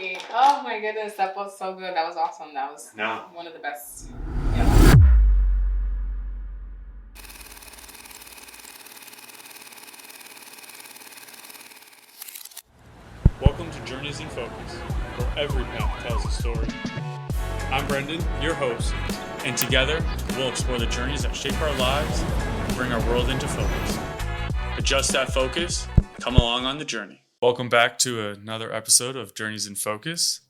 funny. Oh my goodness, that was so good. That was awesome. That was one of the best. Yeah. Welcome to Journeys in Focus, where every path tells a story. I'm Brenden, your host, and together we'll explore the journeys that shape our lives and bring our world into focus. Adjust that focus, come along on the journey. Welcome back to another episode of Journeys in Focus.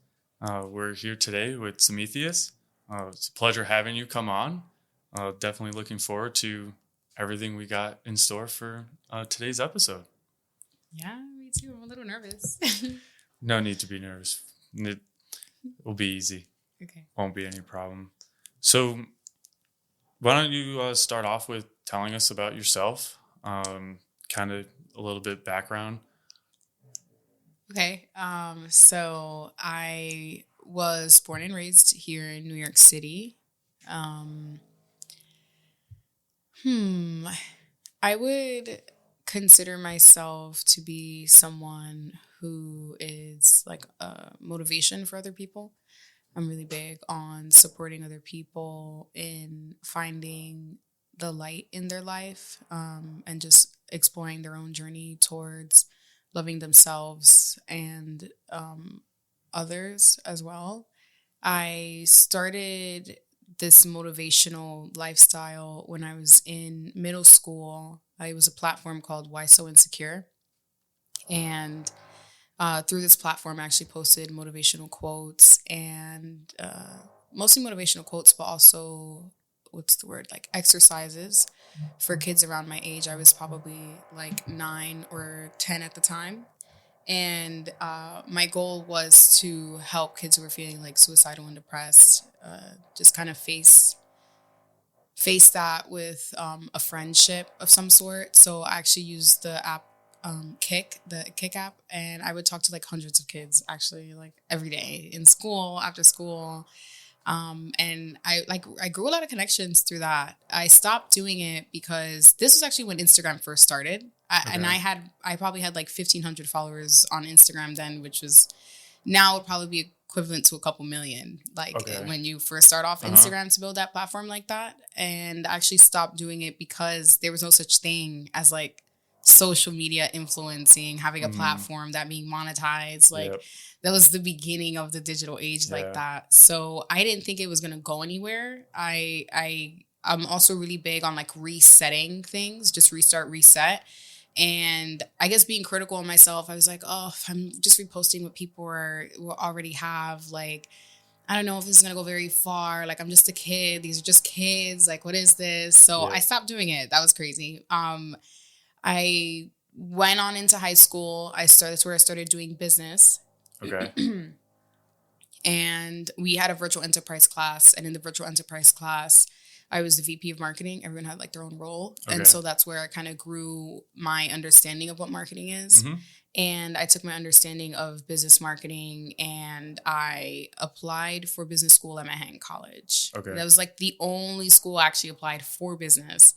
We're here today with Samitheus. It's a pleasure having you come on. Definitely looking forward to everything we got in store for today's episode. Yeah, me too. I'm a little nervous. No need to be nervous. It will be easy. Okay. Won't be any problem. So why don't you start off with telling us about yourself, kind of a little bit background. Okay. So I was born and raised here in New York City. I would consider myself to be someone who is like a motivation for other people. I'm really big on supporting other people in finding the light in their life, and just exploring their own journey towards loving themselves and others as well. I started this motivational lifestyle when I was in middle school. It was a platform called Why So Insecure. And through this platform, I actually posted motivational quotes and mostly motivational quotes, but also, like exercises for kids around my age. I was probably like 9 or 10 at the time. And my goal was to help kids who were feeling like suicidal and depressed, just kind of face that with a friendship of some sort. So I actually used the app the Kick app, and I would talk to like hundreds of kids actually like every day in school, after school. And I grew a lot of connections through that. I stopped doing it because this was actually when Instagram first started. And I probably had like 1,500 followers on Instagram then, which was now would probably be equivalent to a couple million, when you first start off Instagram to build that platform like that. And I actually stopped doing it because there was no such thing as like social media influencing, having a platform that being monetized. That was the beginning of the digital age like that. So I didn't think it was going to go anywhere. I'm also really big on like resetting things, just reset. And I guess being critical of myself, I was like, if I'm just reposting what people will already have, like, I don't know if this is going to go very far. Like, I'm just a kid. These are just kids. Like, what is this? So I stopped doing it. That was crazy. I went on into high school. That's where I started doing business. Okay. And we had a virtual enterprise class. And in the virtual enterprise class, I was the VP of marketing. Everyone had like their own role. Okay. And so that's where I kind of grew my understanding of what marketing is. Mm-hmm. And I took my understanding of business marketing and I applied for business school at Manhattan College. Okay. That was like the only school I actually applied for business.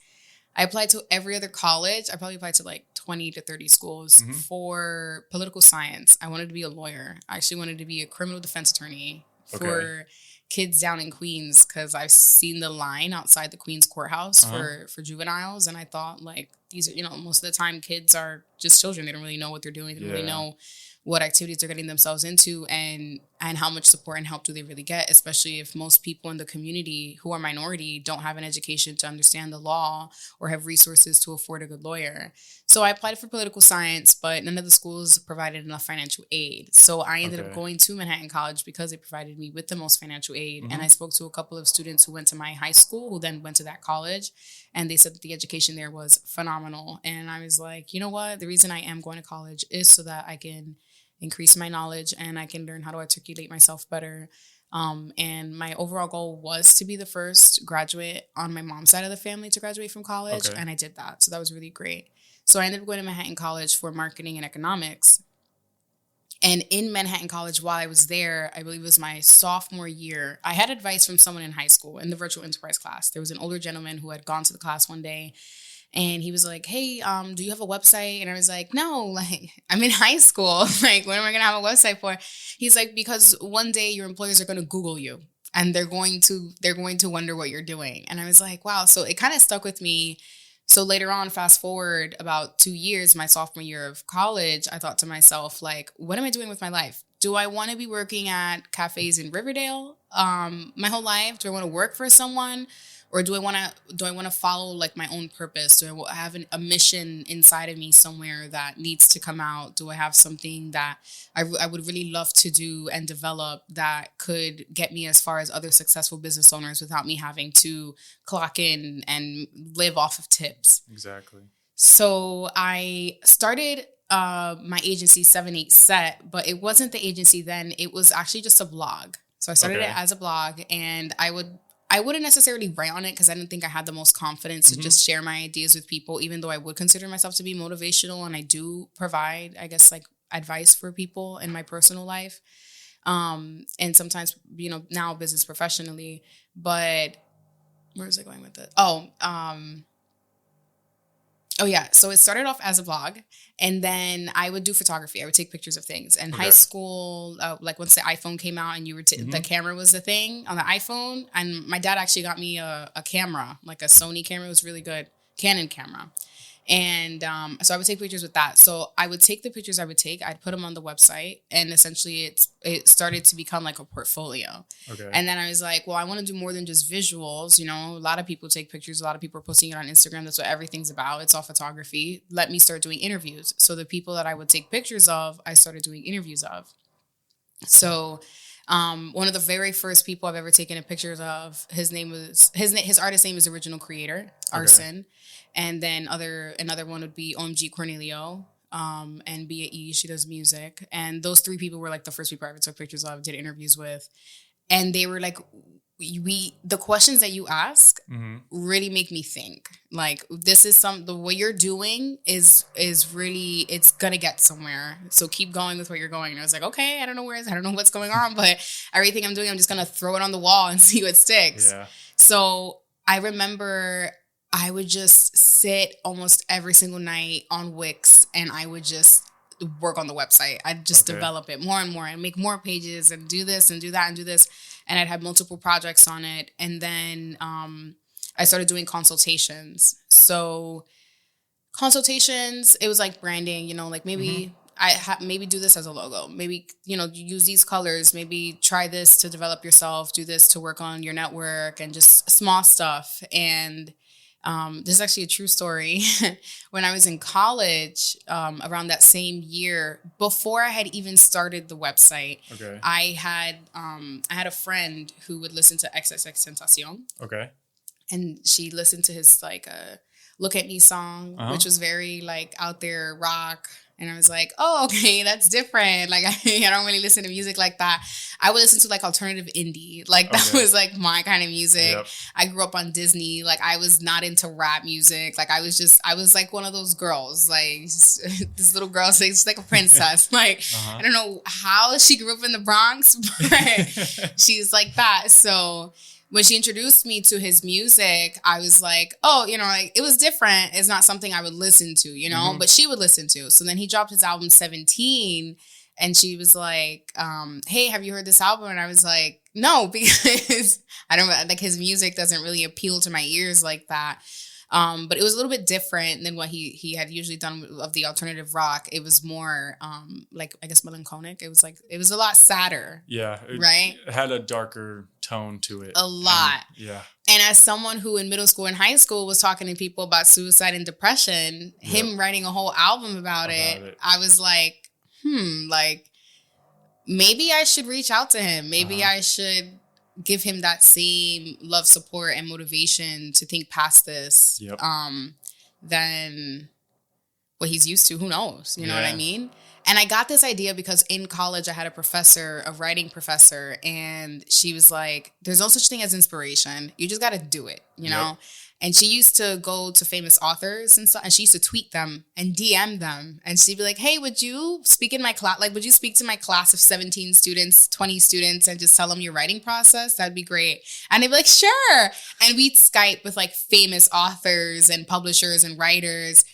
I applied to every other college. I probably applied to like 20 to 30 schools for political science. I wanted to be a lawyer. I actually wanted to be a criminal defense attorney for kids down in Queens because I've seen the line outside the Queens courthouse for juveniles. And I thought like these are, most of the time kids are just children. They don't really know what they're doing. They don't really know what activities they're getting themselves into and how much support and help do they really get, especially if most people in the community who are minority don't have an education to understand the law or have resources to afford a good lawyer. So I applied for political science, but none of the schools provided enough financial aid. So I ended up going to Manhattan College because they provided me with the most financial aid. And I spoke to a couple of students who went to my high school who then went to that college. And they said that the education there was phenomenal. And I was like, you know what? The reason I am going to college is so that I can increase my knowledge and I can learn how to articulate myself better. And my overall goal was to be the first graduate on my mom's side of the family to graduate from college. And I did that. So that was really great. So I ended up going to Manhattan College for marketing and economics. And in Manhattan College, while I was there, I believe it was my sophomore year, I had advice from someone in high school in the virtual enterprise class. There was an older gentleman who had gone to the class one day And he was like, hey, do you have a website? And I was like, no, like, I'm in high school. Like, what am I going to have a website for? He's like, because one day your employers are going to Google you and they're going to wonder what you're doing. And I was like, wow. So it kind of stuck with me. So later on, fast forward about 2 years, my sophomore year of college, I thought to myself, like, what am I doing with my life? Do I want to be working at cafes in Riverdale my whole life? Do I want to work for someone? Or do I want to follow like my own purpose? Do I have a mission inside of me somewhere that needs to come out? Do I have something that I would really love to do and develop that could get me as far as other successful business owners without me having to clock in and live off of tips? Exactly. So I started my agency 7-8-Set, but it wasn't the agency then. It was actually just a blog. So I started it as a blog, and I wouldn't necessarily write on it because I didn't think I had the most confidence to just share my ideas with people, even though I would consider myself to be motivational and I do provide, I guess, like advice for people in my personal life. And sometimes, now business professionally, but where is it going with it? Oh yeah. So it started off as a blog, and then I would do photography. I would take pictures of things. In high school, like once the iPhone came out and you were the camera was the thing on the iPhone, and my dad actually got me a camera, like a Sony camera. It was really good, Canon camera. And so I would take pictures with that. So I would take the pictures I would take, I'd put them on the website, and essentially it started to become like a portfolio. Okay. And then I was like, well, I want to do more than just visuals. A lot of people take pictures. A lot of people are posting it on Instagram. That's what everything's about. It's all photography. Let me start doing interviews. So the people that I would take pictures of, I started doing interviews of. So one of the very first people I've ever taken a pictures of, his artist name is Original Creator, Arson. Okay. And then another one would be OMG Cornelio, and Bia E. She does music. And those three people were like the first people I ever took pictures of, did interviews with. And they were like, the questions that you ask really make me think. Like, this is the what you're doing is really, it's gonna get somewhere. So keep going with what you're going. And I was like, okay, I don't know what's going on, but everything I'm doing, I'm just gonna throw it on the wall and see what sticks. Yeah. So I remember I would just sit almost every single night on Wix, and I would just work on the website. I'd just develop it more and more and make more pages and do this and do that and do this. And I'd have multiple projects on it. And then I started doing consultations. So consultations, it was like branding, like maybe maybe do this as a logo. Maybe, use these colors. Maybe try this to develop yourself. Do this to work on your network, and just small stuff. And this is actually a true story. When I was in college, around that same year, before I had even started the website, I had a friend who would listen to XXXTentacion. Okay. And she listened to his Look at Me song, which was very like out there rock. And I was like, oh, okay, that's different. Like, I don't really listen to music like that. I would listen to like alternative indie. Like, that was like my kind of music. Yep. I grew up on Disney. Like, I was not into rap music. Like, I was like one of those girls, like this little girl, she's like a princess. Like, I don't know how she grew up in the Bronx, but she's like that. So when she introduced me to his music, I was like, oh, like it was different. It's not something I would listen to, but she would listen to. So then he dropped his album 17, and she was like, hey, have you heard this album? And I was like, no, because I don't like his music doesn't really appeal to my ears like that. But it was a little bit different than what he had usually done of the alternative rock. It was more like, I guess, melancholic. It was a lot sadder. Yeah. Right? It had a darker tone to it. A lot. Yeah. And as someone who in middle school and high school was talking to people about suicide and depression, him writing a whole album about it, I was like, like maybe I should reach out to him. Maybe I should give him that same love, support, and motivation to think past this than what he's used to. Who knows? You know what I mean? And I got this idea because in college I had a writing professor, and she was like, there's no such thing as inspiration. You just got to do it, you know? And she used to go to famous authors and stuff, and she used to tweet them and DM them. And she'd be like, hey, would you speak in my class? Like, would you speak to my class of 17 students, 20 students, and just tell them your writing process? That'd be great. And they'd be like, sure. And we'd Skype with like famous authors and publishers and writers.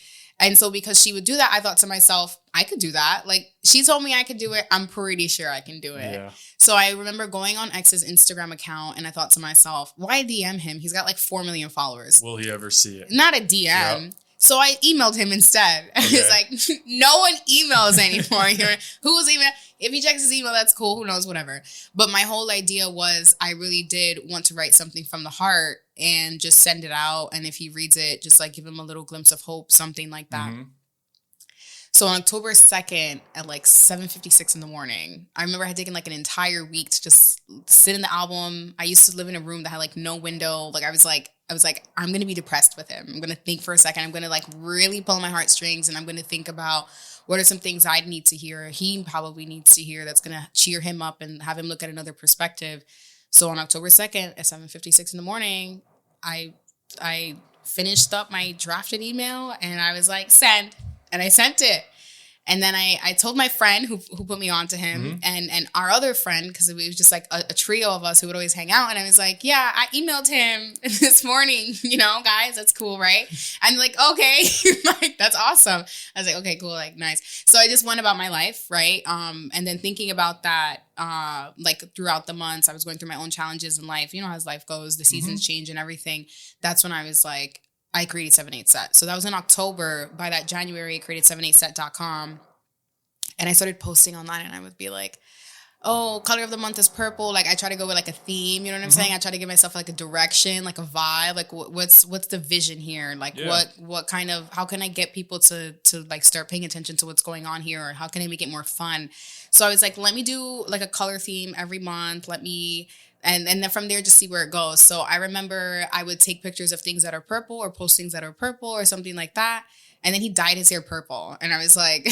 And so because she would do that, I thought to myself, I could do that. Like, she told me I could do it. I'm pretty sure I can do it. Yeah. So I remember going on X's Instagram account, and I thought to myself, why DM him? He's got like 4 million followers. Will he ever see it? Not a DM. Yep. So I emailed him instead. Okay. It's like, no one emails anymore. Who's email? If he checks his email, that's cool. Who knows? Whatever. But my whole idea was I really did want to write something from the heart and just send it out. And if he reads it, just like give him a little glimpse of hope, something like that. Mm-hmm. So on October 2nd at like 7:56 in the morning, I remember I had taken like an entire week to just sit in the album. I used to live in a room that had like no window. Like I was like, I'm going to be depressed with him. I'm going to think for a second. I'm going to like really pull my heartstrings, and I'm going to think about what are some things I need to hear, he probably needs to hear, that's going to cheer him up and have him look at another perspective. So on October 2nd at 7:56 in the morning, I finished up my drafted email, and I was like, send. And I sent it. And then I told my friend who put me on to him, mm-hmm. and our other friend, because it was just like a trio of us who would always hang out. And I was like, yeah, I emailed him this morning, guys, that's cool, right? And like, okay, like, that's awesome. I was like, okay, cool, like, nice. So I just went about my life, right? And then thinking about that, like throughout the months, I was going through my own challenges in life. You know, as life goes, the seasons mm-hmm. change and everything. That's when I was like, I created 7/8Set. So that was in October. By that January, I created 7/8Set.com. And I started posting online, and I would be like, oh, color of the month is purple. Like I try to go with like a theme, you know what I'm mm-hmm. saying? I try to give myself like a direction, like a vibe, like what's the vision here? Like what kind of, how can I get people to like start paying attention to what's going on here? Or how can I make it more fun? So I was like, let me do like a color theme every month. And then from there, just see where it goes. So I remember I would take pictures of things that are purple or post things that are purple or something like that. And then he dyed his hair purple. And I was like,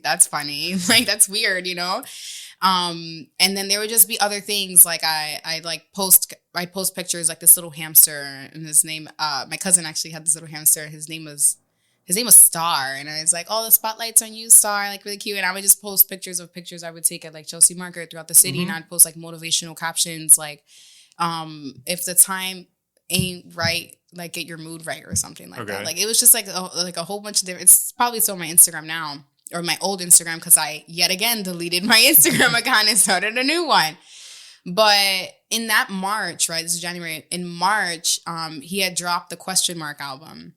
that's funny. Like, that's weird, And then there would just be other things. Like I post pictures like this little hamster, and his name, my cousin actually had this little hamster. His name was Star. And I was like, oh, the spotlight's on you, Star, like really cute. And I would just post pictures I would take at like Chelsea Market throughout the city. Mm-hmm. And I'd post like motivational captions like, if the time ain't right, like get your mood right or something like that. Like it was just like a whole bunch of different, it's probably still on my Instagram now, or my old Instagram, because I yet again deleted my Instagram account and started a new one. But in that March, right, this is January, in March, he had dropped the Question Mark album.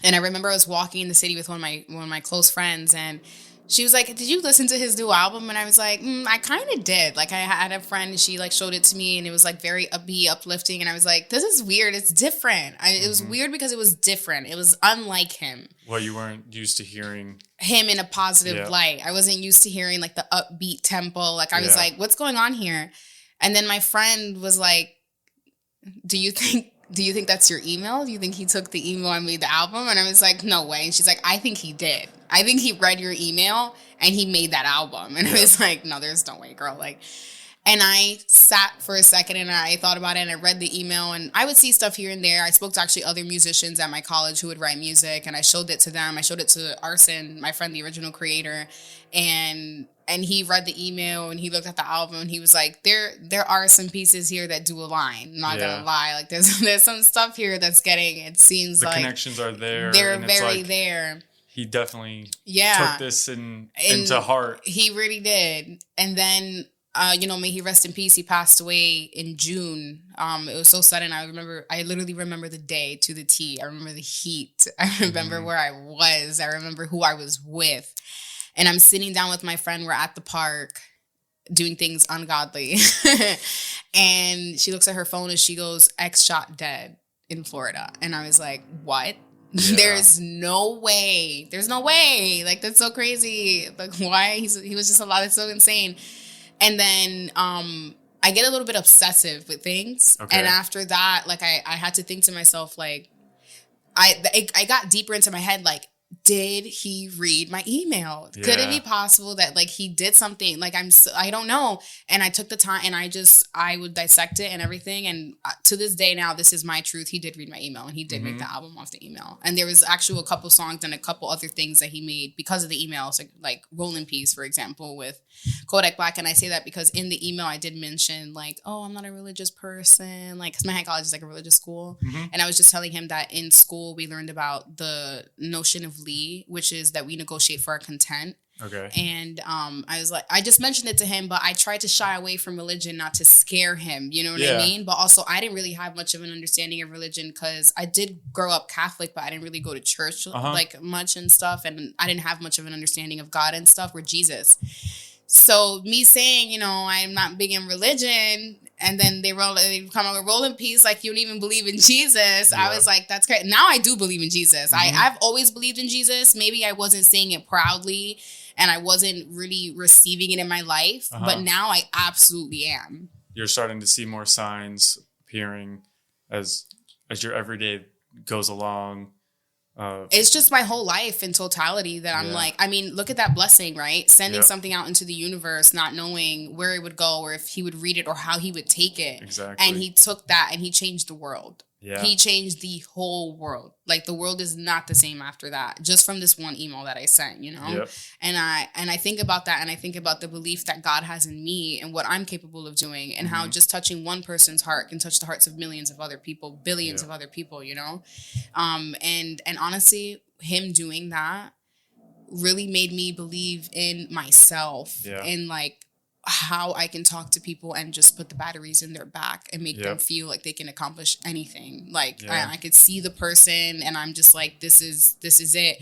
And I remember I was walking in the city with one of my close friends, and she was like, did you listen to his new album? And I was like, I kind of did. Like I had a friend, and she like showed it to me, and it was like very upbeat, uplifting. And I was like, this is weird. It's different. It was weird because it was different. It was unlike him. Well, you weren't used to hearing him in a positive light. I wasn't used to hearing like the upbeat tempo. Like I was like, what's going on here? And then my friend was like, do you think that's your email? Do you think he took the email and made the album? And I was like, no way. And she's like, I think he did. I think he read your email and he made that album. And I was like, no, there's no way, girl. Like, and I sat for a second and I thought about it, and I read the email, and I would see stuff here and there. I spoke to actually other musicians at my college who would write music, and I showed it to them. I showed it to Arson, my friend, the original creator, and he read the email and he looked at the album and he was like, there are some pieces here that do align. I'm not gonna lie. Like there's some stuff here that's getting, it seems the like connections are there. They're very like, there. He definitely took this into heart. He really did. And then, may he rest in peace. He passed away in June. It was so sudden. I literally remember the day to the T. I remember the heat. I remember where I was. I remember who I was with. And I'm sitting down with my friend. We're at the park doing things ungodly. And she looks at her phone and she goes, X shot dead in Florida. And I was like, what? Yeah. There's no way. Like, that's so crazy. Like, why? He was just a lot. It's so insane. And then I get a little bit obsessive with things. Okay. And after that, like, I had to think to myself, like, I got deeper into my head, like, did he read my email? Yeah. Could it be possible that like he did something? Like I don't know. And I took the time and I would dissect it and everything. And to this day now, this is my truth. He did read my email and he did make the album off the email. And there was actually a couple songs and a couple other things that he made because of the emails, like Rolling Peace, for example, with Kodak Black. And I say that because in the email I did mention like, oh, I'm not a religious person. Like, because Manhattan College is like a religious school. And I was just telling him that in school we learned about the notion of which is that we negotiate for our content. Okay. And I was like, I just mentioned it to him, but I tried to shy away from religion, not to scare him. You know what I mean? But also, I didn't really have much of an understanding of religion because I did grow up Catholic, but I didn't really go to church like much and stuff. And I didn't have much of an understanding of God and stuff or Jesus. So me saying, you know, I'm not big in religion, and then they come out with Rolling Peace, like you don't even believe in Jesus. Yeah. I was like, that's great. Now I do believe in Jesus. I've always believed in Jesus. Maybe I wasn't saying it proudly and I wasn't really receiving it in my life, but now I absolutely am. You're starting to see more signs appearing as your everyday goes along. It's just my whole life in totality that I'm like, I mean, look at that blessing, right? Sending something out into the universe, not knowing where it would go or if he would read it or how he would take it. Exactly. And he took that and he changed the world. Yeah. He changed the whole world. Like the world is not the same after that, just from this one email that I sent, you know? Yep. And I think about that, and I think about the belief that God has in me and what I'm capable of doing, and how just touching one person's heart can touch the hearts of millions of other people, billions of other people, you know? And honestly, him doing that really made me believe in myself and like how I can talk to people and just put the batteries in their back and make them feel like they can accomplish anything. Like I could see the person and I'm just like, this is it.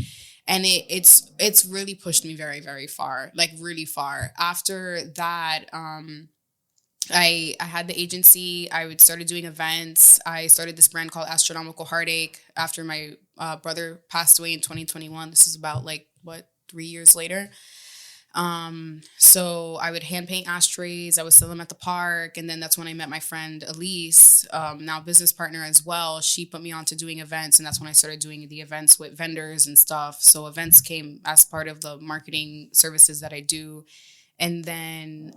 And it's really pushed me very, very far, like really far. After that, I had the agency. I started doing events. I started this brand called Astronomical Heartache after my brother passed away in 2021. This is about 3 years later. So I would hand paint ashtrays. I would sell them at the park. And then that's when I met my friend Elise, now business partner as well. She put me on to doing events. And that's when I started doing the events with vendors and stuff. So events came as part of the marketing services that I do. And then,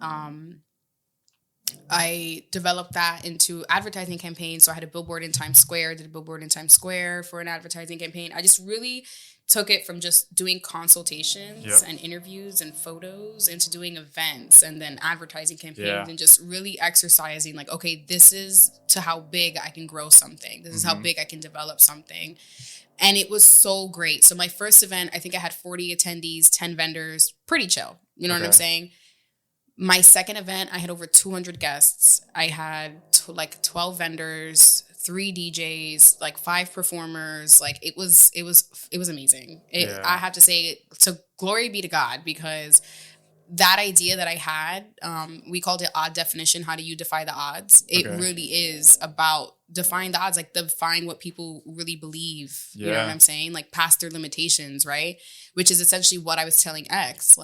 I developed that into advertising campaigns. So I had a billboard in Times Square, did a billboard in Times Square for an advertising campaign. I just really took it from just doing consultations and interviews and photos into doing events and then advertising campaigns and just really exercising like, okay, this is to how big I can grow something. This is how big I can develop something. And it was so great. So my first event, I think I had 40 attendees, 10 vendors, pretty chill. You know what I'm saying? My second event, I had over 200 guests. I had 12 vendors, 3 DJs, 5 performers. It was amazing. I have to say, so glory be to God, because that idea that I had, we called it odd definition. How do you defy the odds? It really is about defying the odds, define what people really believe. You know what I'm saying? Past their limitations, right? Which is essentially what I was telling X.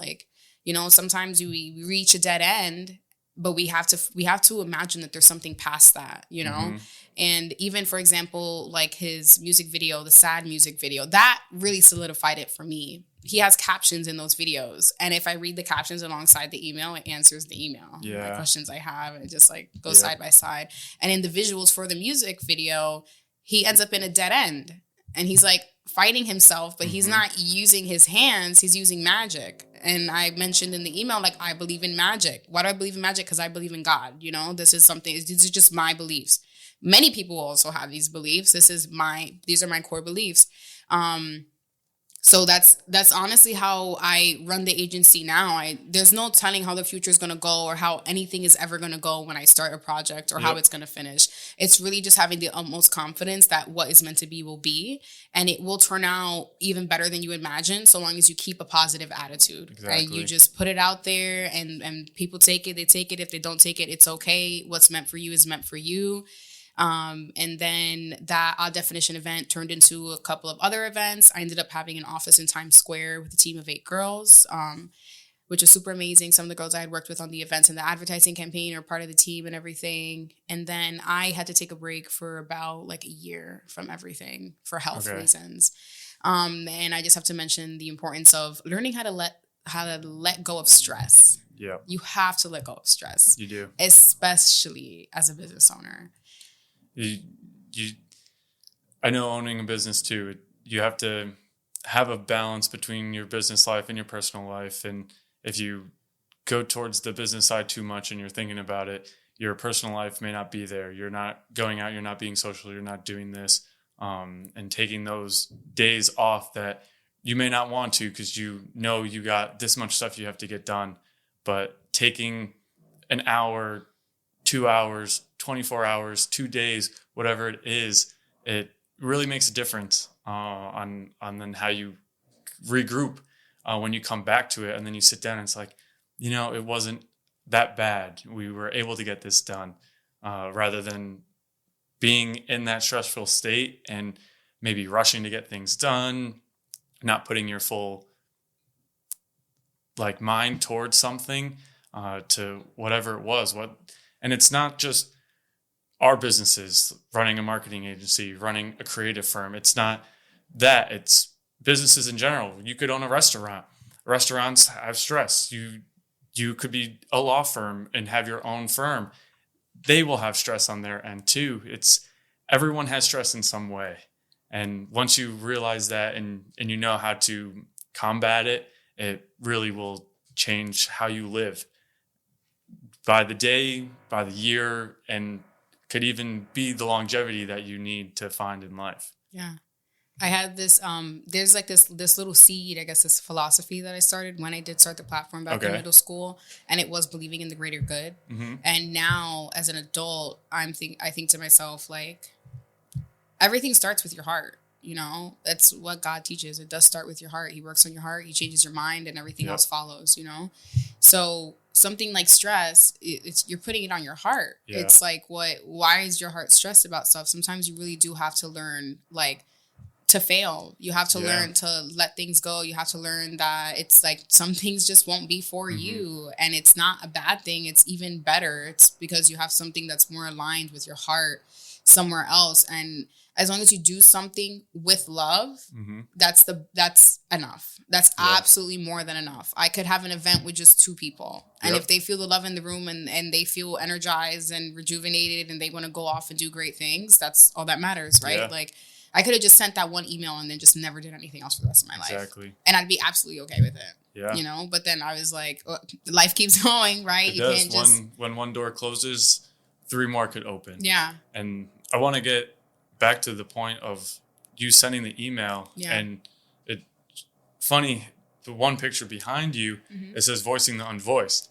You know, sometimes we reach a dead end, but we have to imagine that there's something past that, you know? And even, for example, his music video, the sad music video, that really solidified it for me. He has captions in those videos. And if I read the captions alongside the email, it answers the email. The questions I have, and it just goes side by side. And in the visuals for the music video, he ends up in a dead end. And he's fighting himself, but he's not using his hands. He's using magic. And I mentioned in the email, I believe in magic. Why do I believe in magic? Because I believe in God. You know, these are just my beliefs. Many people also have these beliefs. These are my core beliefs. So that's honestly how I run the agency now. There's no telling how the future is going to go or how anything is ever going to go when I start a project or how it's going to finish. It's really just having the utmost confidence that what is meant to be will be, and it will turn out even better than you imagine, so long as you keep a positive attitude. Exactly. Right? You just put it out there, and people take it, they take it. If they don't take it, it's okay. What's meant for you is meant for you. And then that odd definition event turned into a couple of other events. I ended up having an office in Times Square with a team of 8 girls, which was super amazing. Some of the girls I had worked with on the events and the advertising campaign are part of the team and everything. And then I had to take a break for about a year from everything for health reasons. And I just have to mention the importance of learning how to let go of stress. Yeah. You have to let go of stress. You do. Especially as a business owner. I know owning a business too, you have to have a balance between your business life and your personal life. And if you go towards the business side too much and you're thinking about it, your personal life may not be there. You're not going out, you're not being social, you're not doing this, and taking those days off that you may not want to because you know you got this much stuff you have to get done. But taking an hour, 2 hours, 24 hours, 2 days, whatever it is, it really makes a difference on then how you regroup when you come back to it. And then you sit down and it's like, it wasn't that bad. We were able to get this done rather than being in that stressful state and maybe rushing to get things done, not putting your full mind towards something to whatever it was. And it's not just our businesses, running a marketing agency, running a creative firm. It's not that. It's businesses in general. You could own a restaurant. Restaurants have stress. You could be a law firm and have your own firm. They will have stress on their end too. Everyone has stress in some way. And once you realize that and you know how to combat it, it really will change how you live by the day, by the year, and could even be the longevity that you need to find in life. Yeah. I had this, there's this little seed, I guess, this philosophy that I started when I did start the platform back in middle school, and it was believing in the greater good. Mm-hmm. And now as an adult, I think to myself, everything starts with your heart. That's what God teaches. It does start with your heart. He works on your heart. He changes your mind, and everything else follows, So something like stress, you're putting it on your heart. Yeah. It's why is your heart stressed about stuff? Sometimes you really do have to learn, to fail. You have to learn to let things go. You have to learn that it's some things just won't be for you. And it's not a bad thing. It's even better. It's because you have something that's more aligned with your heart somewhere else. And as long as you do something with love, that's enough. That's absolutely more than enough. I could have an event with just 2 people. And if they feel the love in the room and they feel energized and rejuvenated and they want to go off and do great things, that's all that matters, right? Yeah. I could have just sent that one email and then just never did anything else for the rest of my life. Exactly. And I'd be absolutely okay with it. Yeah. But then I was life keeps going, right? It does. When one door closes, 3 more could open. Yeah. And I want to get back to the point of you sending the email. Yeah. And it's funny, the one picture behind you, it says voicing the unvoiced.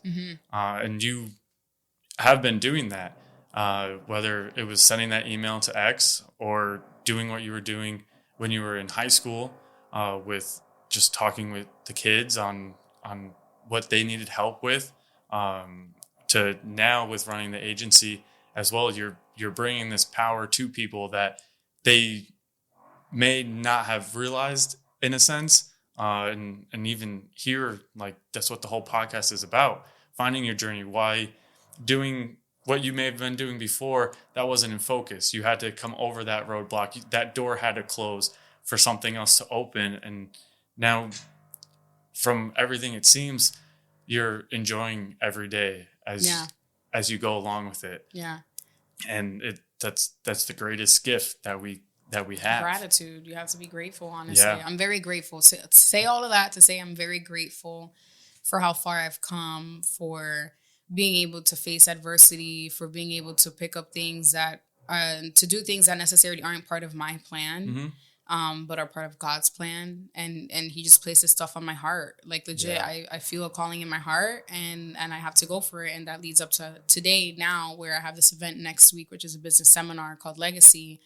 And you have been doing that, whether it was sending that email to X or doing what you were doing when you were in high school, with just talking with the kids on what they needed help with, to now with running the agency as well. You're bringing this power to people that they may not have realized in a sense, and even here, that's what the whole podcast is about: finding your journey. Why doing what you may have been doing before, that wasn't in focus. You had to come over that roadblock. That door had to close for something else to open. And now, from everything it seems, you're enjoying every day as you go along with it. Yeah. And that's the greatest gift that we have. Gratitude. You have to be grateful, honestly. Yeah. I'm very grateful. To say all of that, to say I'm very grateful for how far I've come, for being able to face adversity, for being able to pick up things that, to do things that necessarily aren't part of my plan, but are part of God's plan. And he just places stuff on my heart. Legit, I feel a calling in my heart and I have to go for it. And that leads up to today now, where I have this event next week, which is a business seminar called Legacy.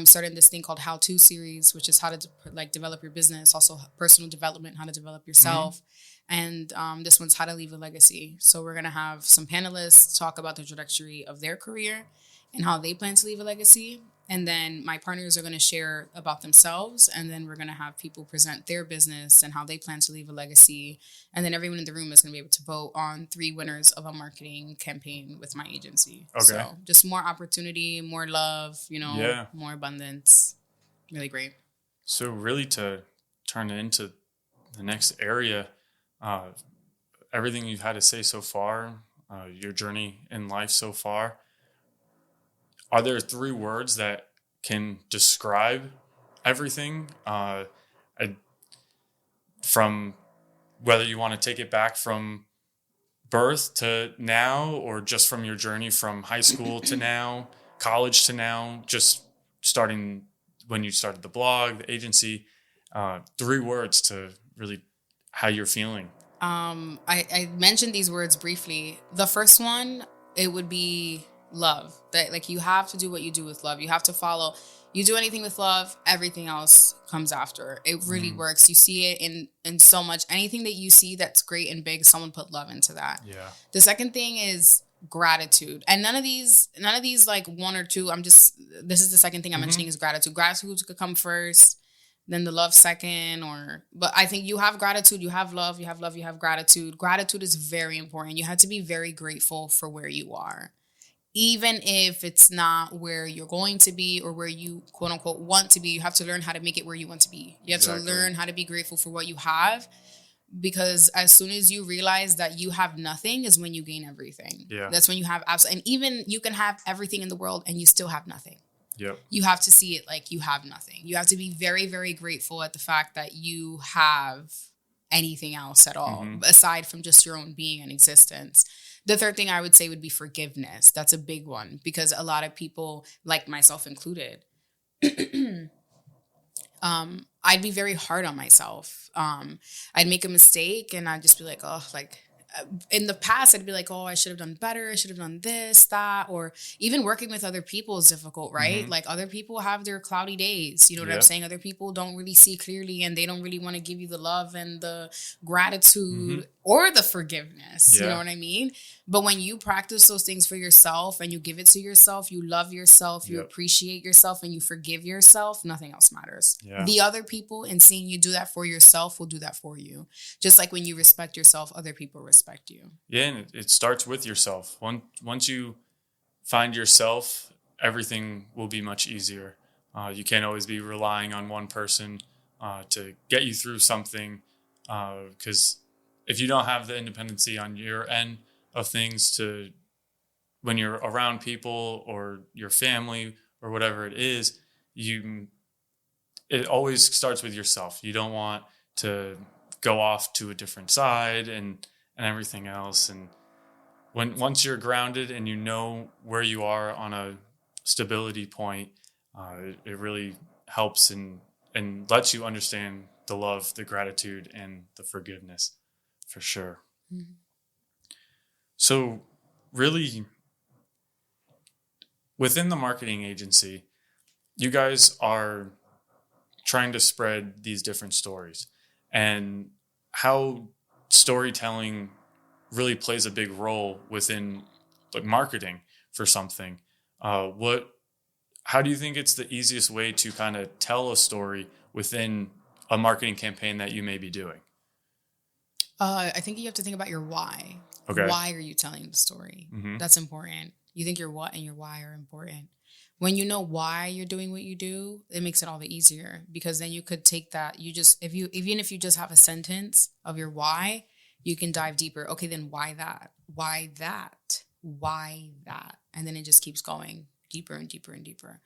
Started this thing called How To series, which is how to develop your business, also personal development, how to develop yourself. And this one's how to leave a legacy. So we're going to have some panelists talk about the trajectory of their career and how they plan to leave a legacy. And then my partners are going to share about themselves. And then we're going to have people present their business and how they plan to leave a legacy. And then everyone in the room is going to be able to vote on 3 winners of a marketing campaign with my agency. Okay. So just more opportunity, more love, more abundance. Really great. So really to turn it into the next area, everything you've had to say so far, your journey in life so far, are there 3 words that can describe everything? From whether you want to take it back from birth to now, or just from your journey from high school to now, college to now, just starting when you started the blog, the agency, 3 words to really how you're feeling. I mentioned these words briefly. The first one, it would be love. That, like, you have to do what you do with love. You have to follow. You do anything with love, everything else comes after. It really works. You see it in so much. Anything that you see that's great and big, someone put love into that. Yeah. The second thing is gratitude. And none of these like 1 or 2, this is the second thing I'm mentioning is gratitude. Gratitude could come first, then the love second, but I think you have gratitude, you have love, you have gratitude. Gratitude is very important. You have to be very grateful for where you are. Even if it's not where you're going to be or where you quote unquote want to be, you have to learn how to make it where you want to be. You have to learn how to be grateful for what you have, because as soon as you realize that you have nothing is when you gain everything. Yeah. That's when you have absolutely, and even you can have everything in the world and you still have nothing. Yep. You have to see it like you have nothing. You have to be very, very grateful at the fact that you have anything else at all, aside from just your own being and existence. The third thing I would say would be forgiveness. That's a big one, because a lot of people, like myself included, I'd be very hard on myself. I'd make a mistake and I'd just be like, oh, like, in the past, I'd be like, oh, I should have done better. I should have done this, that, or even working with other people is difficult, right? Like, other people have their cloudy days. You know what I'm saying? Other people don't really see clearly and they don't really want to give you the love and the gratitude or the forgiveness. You know what I mean? But when you practice those things for yourself and you give it to yourself, you love yourself, you appreciate yourself, and you forgive yourself, nothing else matters. The other people, and seeing you do that for yourself, will do that for you. Just like when you respect yourself, other people respect you. Yeah, and it starts with yourself. Once you find yourself, everything will be much easier. You can't always be relying on one person to get you through something, because if you don't have the independency on your end of things, to when you're around people or your family or whatever it is, it always starts with yourself. You don't want to go off to a different side and everything else. And once you're grounded and you know where you are on a stability point, it really helps and lets you understand the love, the gratitude, and the forgiveness, for sure. So really, within the marketing agency, you guys are trying to spread these different stories, and how storytelling really plays a big role within like marketing for something. How do you think it's the easiest way to kind of tell a story within a marketing campaign that you may be doing? I think you have to think about your why. Okay. Why are you telling the story? That's important. You think your what and your why are important. When you know why you're doing what you do, it makes it all the easier, because then you could take that. Even if you just have a sentence of your why, you can dive deeper. Okay, then why that? Why that? Why that? And then it just keeps going deeper and deeper and deeper.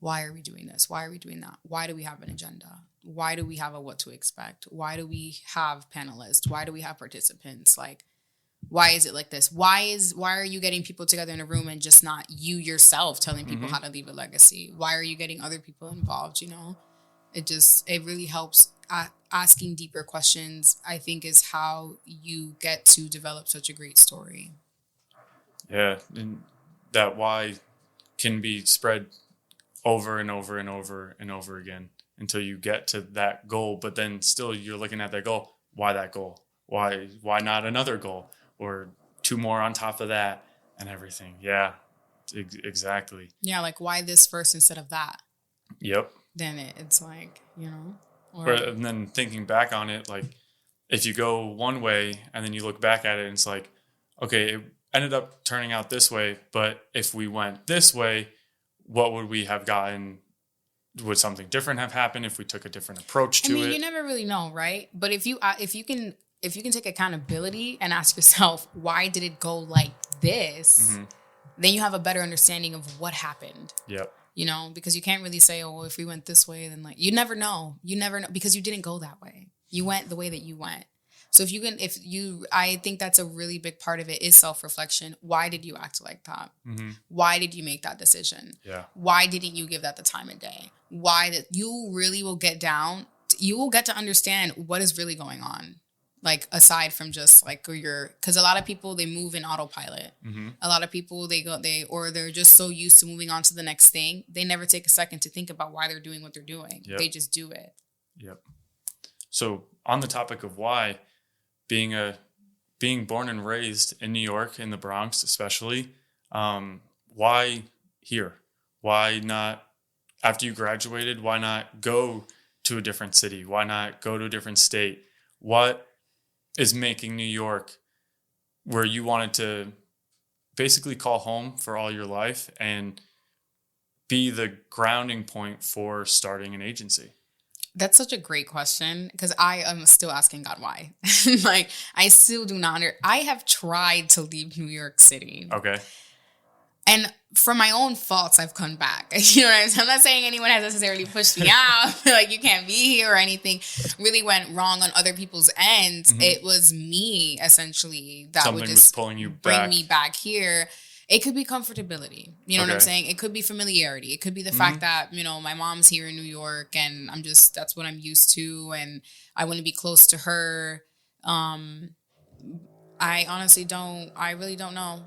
Why are we doing this? Why are we doing that? Why do we have an agenda? Why do we have a what to expect? Why do we have panelists? Why do we have participants? Like, why is it like this? Why are you getting people together in a room and just not you yourself telling people how to leave a legacy? Why are you getting other people involved? You know, it really helps. Asking deeper questions, I think, is how you get to develop such a great story. Yeah, and that why can be spread over and over and over and over again until you get to that goal. But then still you're looking at that goal. Why that goal? Why not another goal? Or 2 more on top of that and everything. Yeah, exactly. Yeah, like, why this first instead of that? Yep. Then it's like, you know. And then thinking back on it, like, if you go one way and then you look back at it and it's like, okay, it ended up turning out this way, but if we went this way, what would we have gotten would something different have happened if we took a different approach to it? You never really know, right? But if you can take accountability and ask yourself, why did it go like this? Then you have a better understanding of what happened. Yep. Because you can't really say, oh, if we went this way, then you never know. You never know because you didn't go that way. You went the way that you went. So I think that's a really big part of it is self-reflection. Why did you act like that? Why did you make that decision? Yeah. Why didn't you give that the time of day? Why did you really will get down? You will get to understand what is really going on. Aside from just because a lot of people, they move in autopilot. A lot of people, they're just so used to moving on to the next thing. They never take a second to think about why they're doing what they're doing. Yep. They just do it. Yep. So on the topic of why, being born and raised in New York, in the Bronx especially, why here? Why not, after you graduated, why not go to a different city? Why not go to a different state? What is making New York where you wanted to basically call home for all your life and be the grounding point for starting an agency? That's such a great question because I am still asking God why. I still do not I have tried to leave New York City. Okay. And for my own faults, I've come back. You know what I'm saying? I'm not saying anyone has necessarily pushed me out, you can't be here or anything. Really went wrong on other people's ends. It was me, essentially, that Something would just was pulling you bring me back here. It could be comfortability. You know what I'm saying? It could be familiarity. It could be the fact that, my mom's here in New York and that's what I'm used to. And I want to be close to her. I really don't know.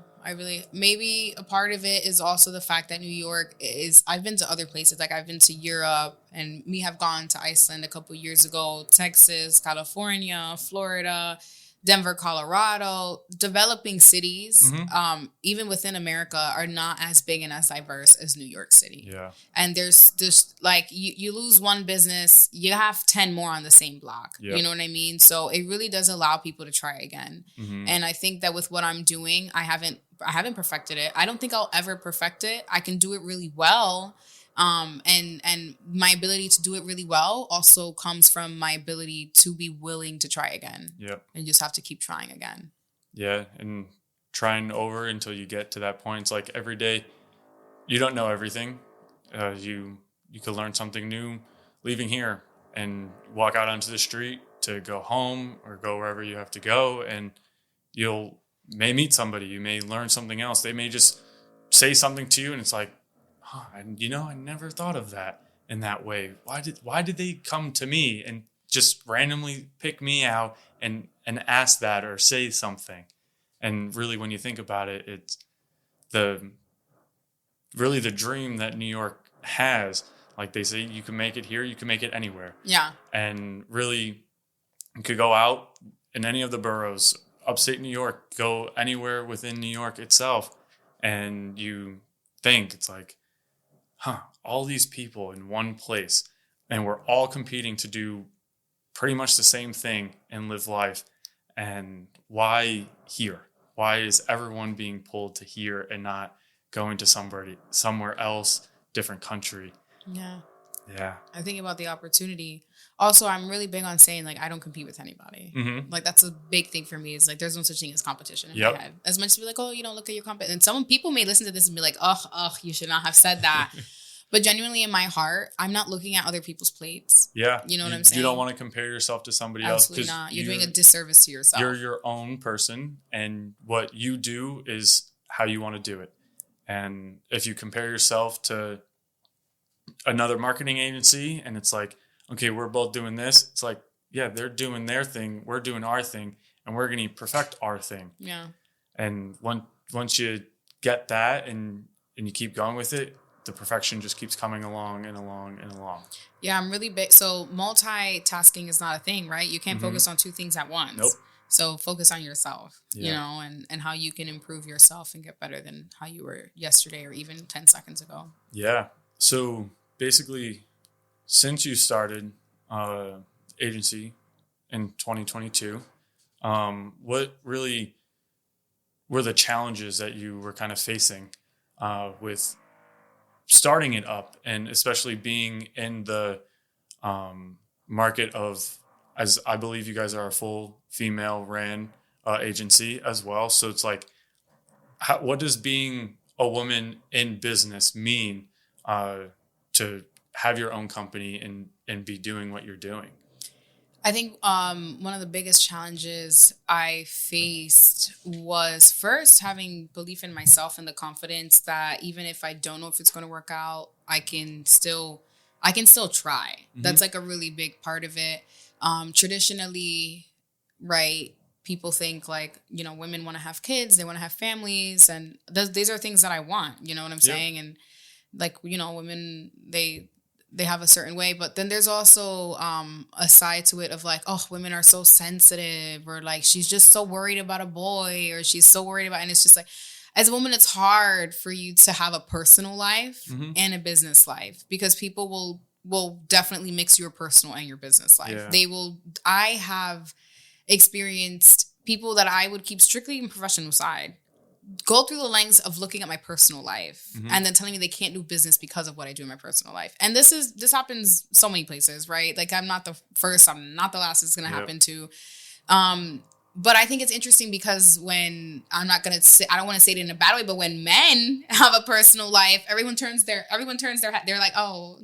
Maybe a part of it is also the fact that New York I've been to other places. I've been to Europe and have gone to Iceland a couple years ago, Texas, California, Florida, Denver, Colorado. Developing cities, even within America, are not as big and as diverse as New York City. Yeah. And there's you lose one business, you have 10 more on the same block. Yep. You know what I mean? So it really does allow people to try again. And I think that with what I'm doing, I haven't perfected it. I don't think I'll ever perfect it. I can do it really well. And my ability to do it really well also comes from my ability to be willing to try again. Yep. And just have to keep trying again. Yeah. And trying over until you get to that point. It's every day you don't know everything. You could learn something new leaving here and walk out onto the street to go home or go wherever you have to go. And you may meet somebody, you may learn something else. They may just say something to you and it's I never thought of that in that way. Why did they come to me and just randomly pick me out and ask that or say something? And really, when you think about it, it's the dream that New York has. Like they say, you can make it here, you can make it anywhere. Yeah. And really, you could go out in any of the boroughs, upstate New York, go anywhere within New York itself, and you think it's all these people in one place, and we're all competing to do pretty much the same thing and live life. And why here? Why is everyone being pulled to here and not going to somewhere else, different country? Yeah. Yeah. I think about the opportunity. Also, I'm really big on saying I don't compete with anybody. That's a big thing for me. Is there's no such thing as competition in my head. As much as be oh, you don't look at your competition. And some people may listen to this and be you should not have said that. But genuinely in my heart, I'm not looking at other people's plates. Yeah. You know what I'm saying? You don't want to compare yourself to somebody else. Absolutely not. You're doing a disservice to yourself. You're your own person, and what you do is how you want to do it. And if you compare yourself to another marketing agency and it's okay, we're both doing this. It's they're doing their thing. We're doing our thing, and we're going to perfect our thing. Yeah. And once you get that and you keep going with it, the perfection just keeps coming along and along and along. Yeah, I'm really big. So multitasking is not a thing, right? You can't focus on two things at once. Nope. So focus on yourself, and how you can improve yourself and get better than how you were yesterday or even 10 seconds ago. Yeah. So basically, since you started agency in 2022, what really were the challenges that you were kind of facing with starting it up, and especially being in the market of, as I believe you guys are a full female ran agency as well. So it's like, what does being a woman in business mean to have your own company and be doing what you're doing? I think one of the biggest challenges I faced was first having belief in myself and the confidence that even if I don't know if it's going to work out, I can still try. Mm-hmm. That's like a really big part of it. Traditionally, right, people think like, you know, women want to have kids, they want to have families, and these are things that I want, you know what I'm saying? And like, you know, women, they have a certain way, but then there's also a side to it of like, oh, women are so sensitive, or like she's just so worried about a boy, or she's so worried about, and it's just like, as a woman, it's hard for you to have a personal life mm-hmm. and a business life, because people will definitely mix your personal and your business life. Yeah. They will. I have experienced people that I would keep strictly in professional side go through the lens of looking at my personal life mm-hmm. and then telling me they can't do business because of what I do in my personal life. And this happens so many places, right? Like, I'm not the first, I'm not the last it's going to happen to. But I think it's interesting because when I don't want to say it in a bad way, but when men have a personal life, everyone turns their head. They're like, oh,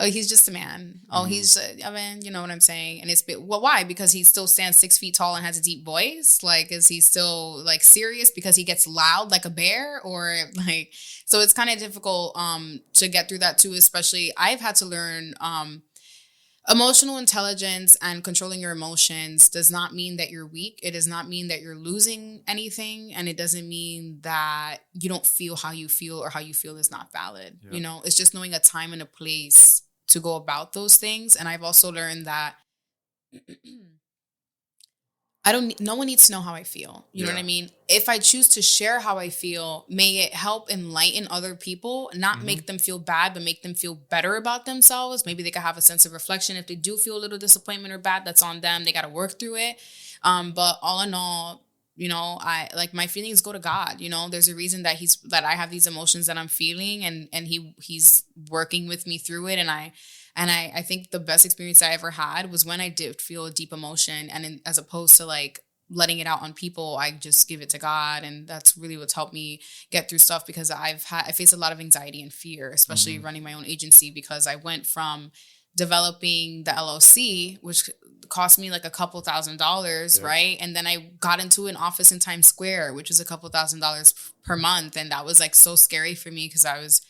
he's just a man. Oh, mm-hmm. he's a man. You know what I'm saying? And why? Because he still stands 6 feet tall and has a deep voice. Like, is he still like serious because he gets loud like a bear, or like? So it's kind of difficult to get through that too. Especially, I've had to learn emotional intelligence, and controlling your emotions does not mean that you're weak. It does not mean that you're losing anything. And it doesn't mean that you don't feel how you feel, or how you feel is not valid. Yeah. You know, it's just knowing a time and a place to go about those things. And I've also learned that no one needs to know how I feel. You know what I mean? If I choose to share how I feel, may it help enlighten other people, not mm-hmm. make them feel bad, but make them feel better about themselves. Maybe they could have a sense of reflection. If they do feel a little disappointment or bad, that's on them. They got to work through it. But all in all, you know, I like, my feelings go to God. You know, there's a reason that I have these emotions that I'm feeling, and he's working with me through it. And I think the best experience I ever had was when I did feel a deep emotion, and as opposed to like letting it out on people, I just give it to God. And that's really what's helped me get through stuff, because I face a lot of anxiety and fear, especially mm-hmm. running my own agency, because I went from developing the LLC, which cost me like a couple $1,000s, right? And then I got into an office in Times Square, which was a couple $1,000s per month. And that was like so scary for me, because I was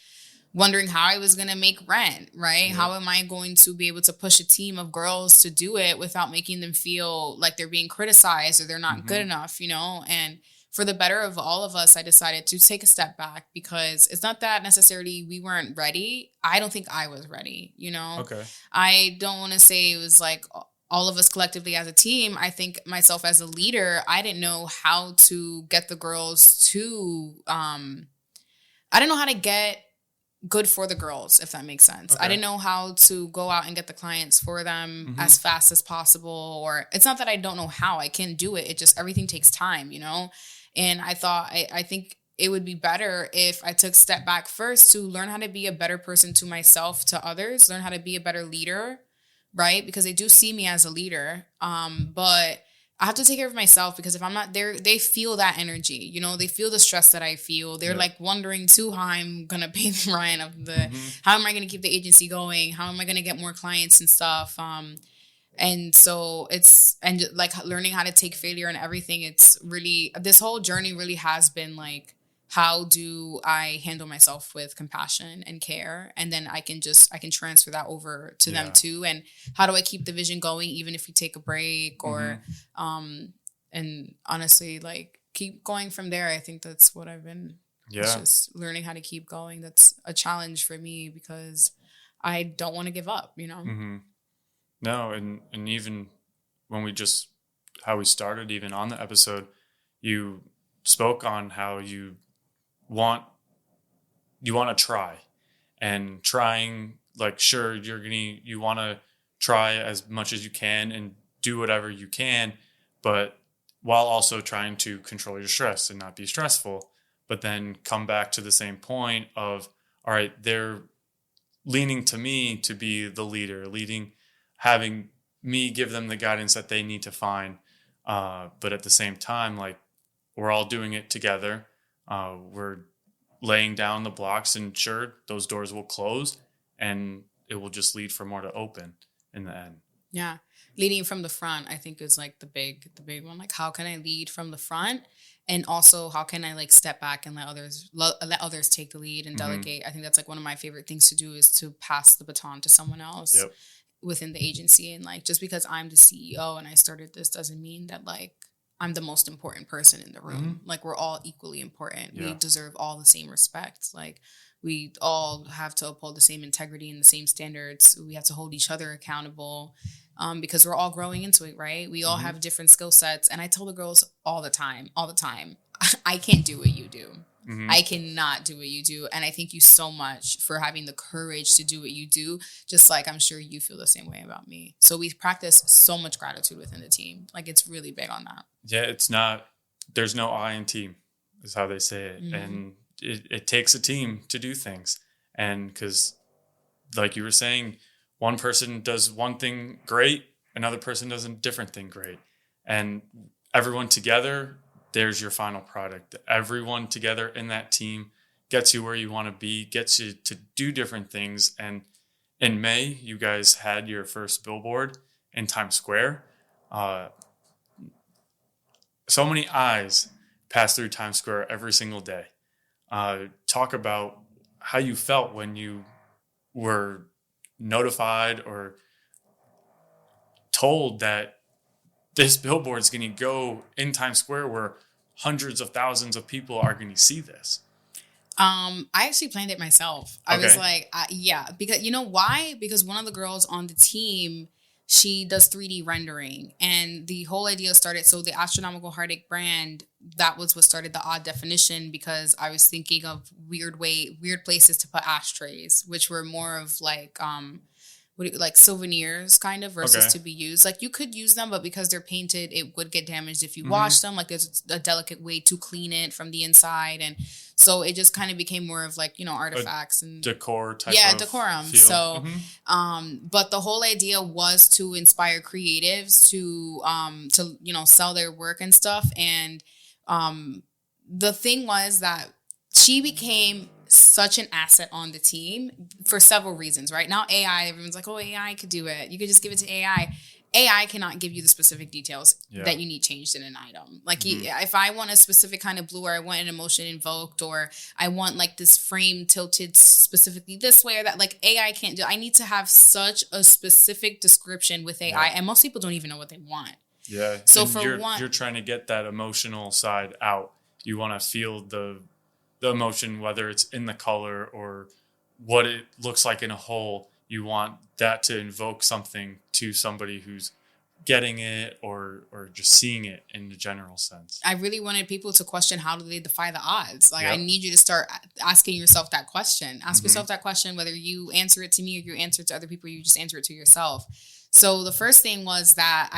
wondering how I was going to make rent, right? Yeah. How am I going to be able to push a team of girls to do it without making them feel like they're being criticized or they're not mm-hmm. good enough, you know? And for the better of all of us, I decided to take a step back, because it's not that necessarily we weren't ready. I don't think I was ready, you know? Okay. I don't want to say it was like all of us collectively as a team. I think myself as a leader, I didn't know how to get the girls to, I didn't know how to get good for the girls, if that makes sense. Okay. I didn't know how to go out and get the clients for them mm-hmm. as fast as possible. Or it's not that I don't know how. I can do it. It just, everything takes time, you know? And I thought, I think it would be better if I took a step back first to learn how to be a better person to myself, to others, learn how to be a better leader, right? Because they do see me as a leader. But I have to take care of myself, because if I'm not there, they feel that energy, you know, they feel the stress that I feel. They're like wondering too how I'm going to pay the rent of mm-hmm. how am I going to keep the agency going? How am I going to get more clients and stuff? And so and like learning how to take failure and everything. It's really, this whole journey really has been like, how do I handle myself with compassion and care? And then I can transfer that over to them too. And how do I keep the vision going, even if we take a break or, mm-hmm. And honestly, like keep going from there. I think that's what I've been, it's just learning how to keep going. That's a challenge for me, because I don't want to give up, you know? Mm-hmm. No. And even when how we started even on the episode, you spoke on how you want to try, and trying, like, sure, you want to try as much as you can and do whatever you can, but while also trying to control your stress and not be stressful, but then come back to the same point of, all right, they're leaning to me to be the leader, having me give them the guidance that they need to find. But at the same time, like, we're all doing it together. We're laying down the blocks, and sure, those doors will close and it will just lead for more to open in the end. Yeah. Leading from the front, I think, is like the big one. Like, how can I lead from the front? And also, how can I like step back and let others take the lead and delegate? I think that's like one of my favorite things to do, is to pass the baton to someone else within the agency. And like, just because I'm the CEO and I started this doesn't mean that like I'm the most important person in the room. Like, we're all equally important. We deserve all the same respect. Like, we all have to uphold the same integrity and the same standards. We have to hold each other accountable. Because we're all growing into it, right? We all have different skill sets. And I tell the girls all the time, I can't do what you do. I cannot do what you do. And I thank you so much for having the courage to do what you do. Just like I'm sure you feel the same way about me. So we practice so much gratitude within the team. Like, it's really big on that. Yeah, there's no I in team, is how they say it. And it takes a team to do things. And because, like you were saying, one person does one thing great, another person does a different thing great. And everyone together, there's your final product. Everyone together in that team gets you where you want to be, gets you to do different things. And in May, you guys had your first billboard in Times Square. So many eyes pass through Times Square every single day. Talk about how you felt when you were notified or told that this billboard is going to go in Times Square where hundreds of thousands of people are going to see this. I actually planned it myself. I was like, because you know why? Because one of the girls on the team, she does 3D rendering, and the whole idea started. So the Astronomical Heartache brand, that was what started the Odd Definition, because I was thinking of weird places to put ashtrays, which were more of like, like souvenirs kind of versus to be used. Like, you could use them, but because they're painted, it would get damaged if you wash them. Like, there's a delicate way to clean it from the inside. And so it just kind of became more of like, artifacts and decor type of decorum. feel. So, but the whole idea was to inspire creatives to sell their work and stuff. And the thing was that she became such an asset on the team for several reasons. Right now, AI, everyone's like, oh, AI could do it. You could just give it to AI. AI cannot give you the specific details that you need changed in an item. Like, if I want a specific kind of blue, or I want an emotion invoked, or I want like this frame tilted specifically this way or that, like, AI can't do. I need to have such a specific description with AI, and most people don't even know what they want. Yeah. So and you're trying to get that emotional side out. You want to feel the emotion, whether it's in the color or what it looks like in a whole. You want that to invoke something to somebody who's getting it or just seeing it in the general sense. I really wanted people to question, how do they defy the odds? Like, I need you to start asking yourself that question. Ask yourself that question, whether you answer it to me or you answer it to other people, or you just answer it to yourself. So the first thing was that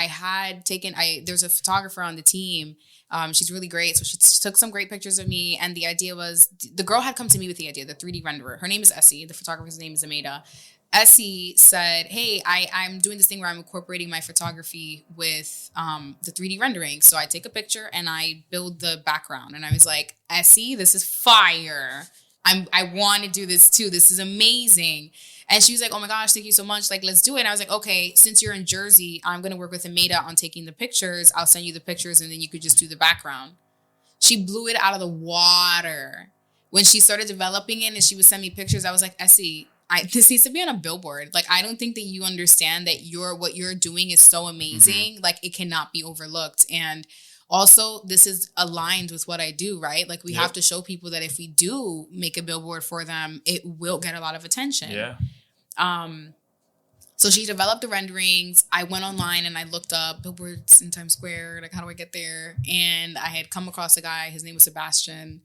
there's a photographer on the team. She's really great. So she took some great pictures of me. And the idea was, the girl had come to me with the idea, the 3D renderer. Her name is Essie. The photographer's name is Ameda. Essie said, hey, I'm doing this thing where I'm incorporating my photography with the 3D rendering. So I take a picture and I build the background. And I was like, Essie, this is fire. I want to do this too. This is amazing. And she was like, oh my gosh, thank you so much. Like, let's do it. And I was like, okay, since you're in Jersey, I'm going to work with Ameda on taking the pictures. I'll send you the pictures and then you could just do the background. She blew it out of the water. When she started developing it and she would send me pictures, I was like, Essie, this needs to be on a billboard. Like, I don't think that you understand that what you're doing is so amazing. Like, it cannot be overlooked. And also, this is aligned with what I do, right? Like, we have to show people that if we do make a billboard for them, it will get a lot of attention. Yeah. So she developed the renderings. I went online and I looked up billboards in Times Square. Like, how do I get there? And I had come across a guy. His name was Sebastian.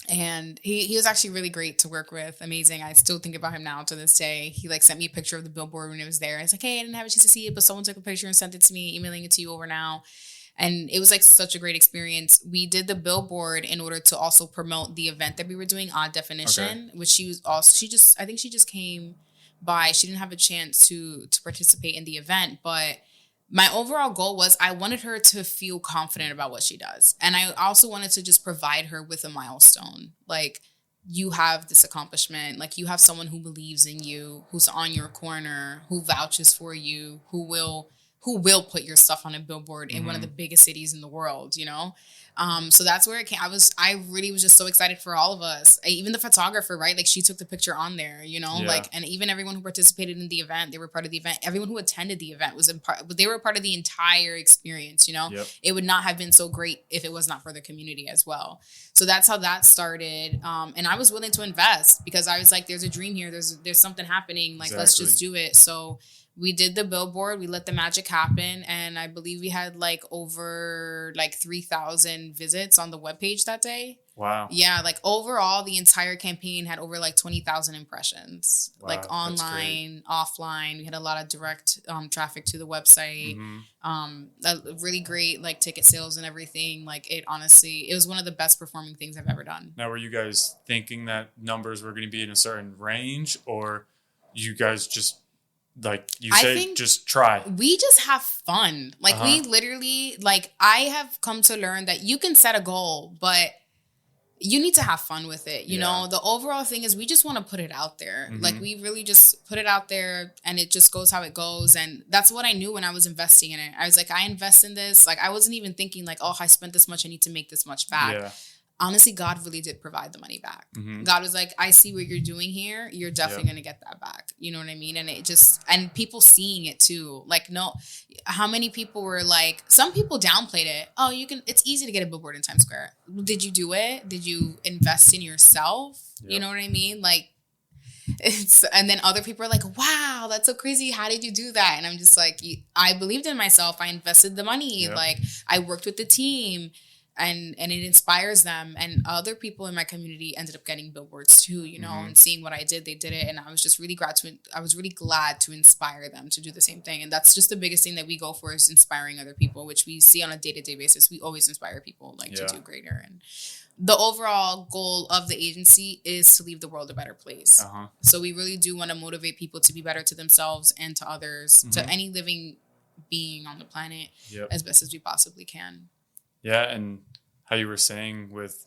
And he was actually really great to work with. Amazing. I still think about him now to this day. He like sent me a picture of the billboard when it was there. I was like, hey, I didn't have a chance to see it, but someone took a picture and sent it to me, emailing it to you over now. And it was like such a great experience. We did the billboard in order to also promote the event that we were doing, Odd Definition, which I think she just came by. She didn't have a chance to participate in the event, but my overall goal was I wanted her to feel confident about what she does. And I also wanted to just provide her with a milestone. Like, you have this accomplishment. Like, you have someone who believes in you, who's on your corner, who vouches for you, who will put your stuff on a billboard in one of the biggest cities in the world, you know? So that's where it came. I really was just so excited for all of us. Even the photographer, right? Like, she took the picture on there, you know, and even everyone who participated in the event, they were part of the event. Everyone who attended the event they were part of the entire experience, you know? It would not have been so great if it was not for the community as well. So that's how that started. And I was willing to invest because I was like, there's a dream here. There's something happening. Like, let's just do it. So we did the billboard, we let the magic happen, and I believe we had like over like 3,000 visits on the webpage that day. Wow. Yeah, like overall, the entire campaign had over like 20,000 impressions. Wow, like online, offline. We had a lot of direct traffic to the website. Really great like ticket sales and everything. Like, it was one of the best performing things I've ever done. Now, were you guys thinking that numbers were going to be in a certain range, or you guys just, like you say, just try? We just have fun. Like, we literally, like, I have come to learn that you can set a goal, but you need to have fun with it. You know, the overall thing is we just want to put it out there. Like, we really just put it out there and it just goes how it goes. And that's what I knew when I was investing in it. I was like, I invest in this. Like, I wasn't even thinking like, oh, I spent this much, I need to make this much back. Yeah. Honestly, God really did provide the money back. God was like, I see what you're doing here. You're definitely going to get that back. You know what I mean? And it just, and people seeing it too. Like, no, how many people were like, some people downplayed it. Oh, it's easy to get a billboard in Times Square. Did you do it? Did you invest in yourself? You know what I mean? Like, and then other people are like, wow, that's so crazy. How did you do that? And I'm just like, I believed in myself. I invested the money. Like, I worked with the team. And it inspires them, and other people in my community ended up getting billboards too, you know, and seeing what I did, they did it, and I was just really glad to inspire them to do the same thing. And that's just the biggest thing that we go for, is inspiring other people, which we see on a day-to-day basis. We always inspire people to do greater, and the overall goal of the agency is to leave the world a better place. So we really do want to motivate people to be better to themselves and to others, to any living being on the planet, as best as we possibly can. Yeah, and how you were saying with,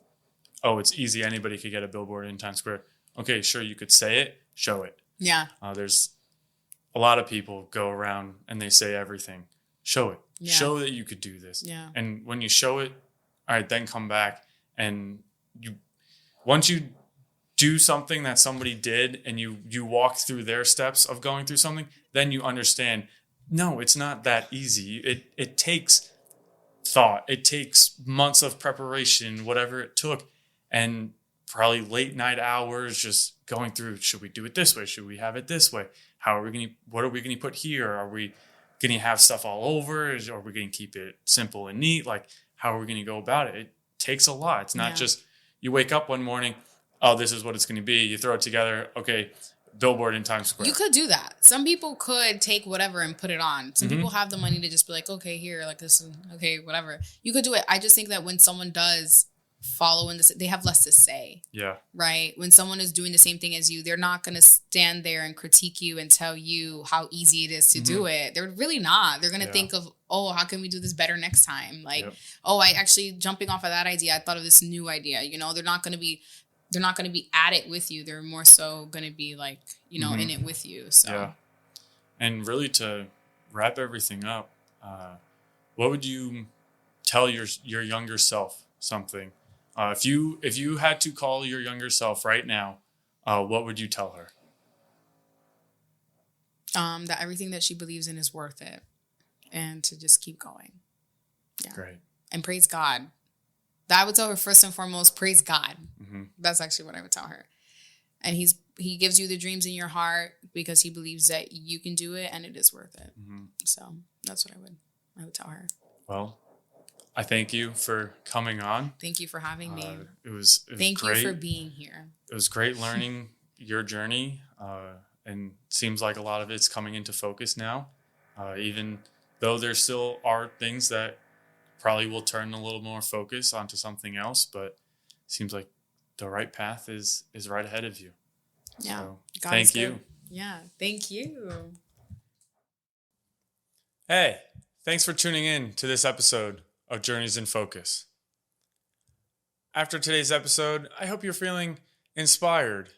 oh, it's easy, anybody could get a billboard in Times Square. Okay, sure, you could say it, show it. Yeah. There's a lot of people go around and they say everything. Show it. Yeah. Show that you could do this. Yeah. And when you show it, all right, then come back and once you do something that somebody did and you walk through their steps of going through something, then you understand, no, it's not that easy. It takes thought. It takes months of preparation, whatever it took, and probably late night hours just going through, should we do it this way? Should we have it this way? What are we going to put here? Are we going to have stuff all over? Are we going to keep it simple and neat? Like, how are we going to go about it? It takes a lot. It's not just you wake up one morning, oh, this is what it's going to be. You throw it together. Okay, billboard in Times Square. You could do that. Some people could take whatever and put it on. Some people have the money to just be like, okay, here, like this, okay, whatever. You could do it. I just think that when someone does follow in this, they have less to say. Yeah. Right? When someone is doing the same thing as you, they're not going to stand there and critique you and tell you how easy it is to do it. They're really not. They're going to think of, oh, how can we do this better next time? Like, oh, I actually, jumping off of that idea, I thought of this new idea. You know, they're not going to be at it with you. They're more so going to be like, you know, in it with you. So, yeah. And really, to wrap everything up, what would you tell your younger self something? If you had to call your younger self right now, what would you tell her? That everything that she believes in is worth it, and to just keep going. Yeah. Great. And praise God. That I would tell her first and foremost, praise God. That's actually what I would tell her. And he gives you the dreams in your heart because he believes that you can do it and it is worth it. So that's what I would tell her. Well, I thank you for coming on. Thank you for having me. It was thank great. You for being here. It was great learning your journey. And seems like a lot of it's coming into focus now. Even though there still are things that probably will turn a little more focus onto something else, but it seems like the right path is right ahead of you. Yeah. So, God thank is you. good. Yeah. Thank you. Hey, thanks for tuning in to this episode of Journeys in Focus. After today's episode, I hope you're feeling inspired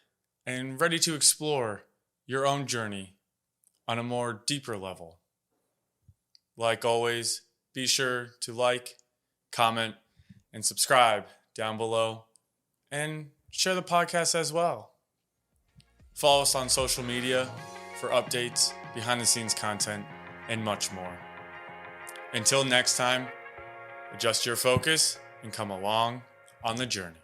and ready to explore your own journey on a more deeper level. Like always, be sure to like, comment, and subscribe down below, and share the podcast as well. Follow us on social media for updates, behind the scenes content, and much more. Until next time, adjust your focus and come along on the journey.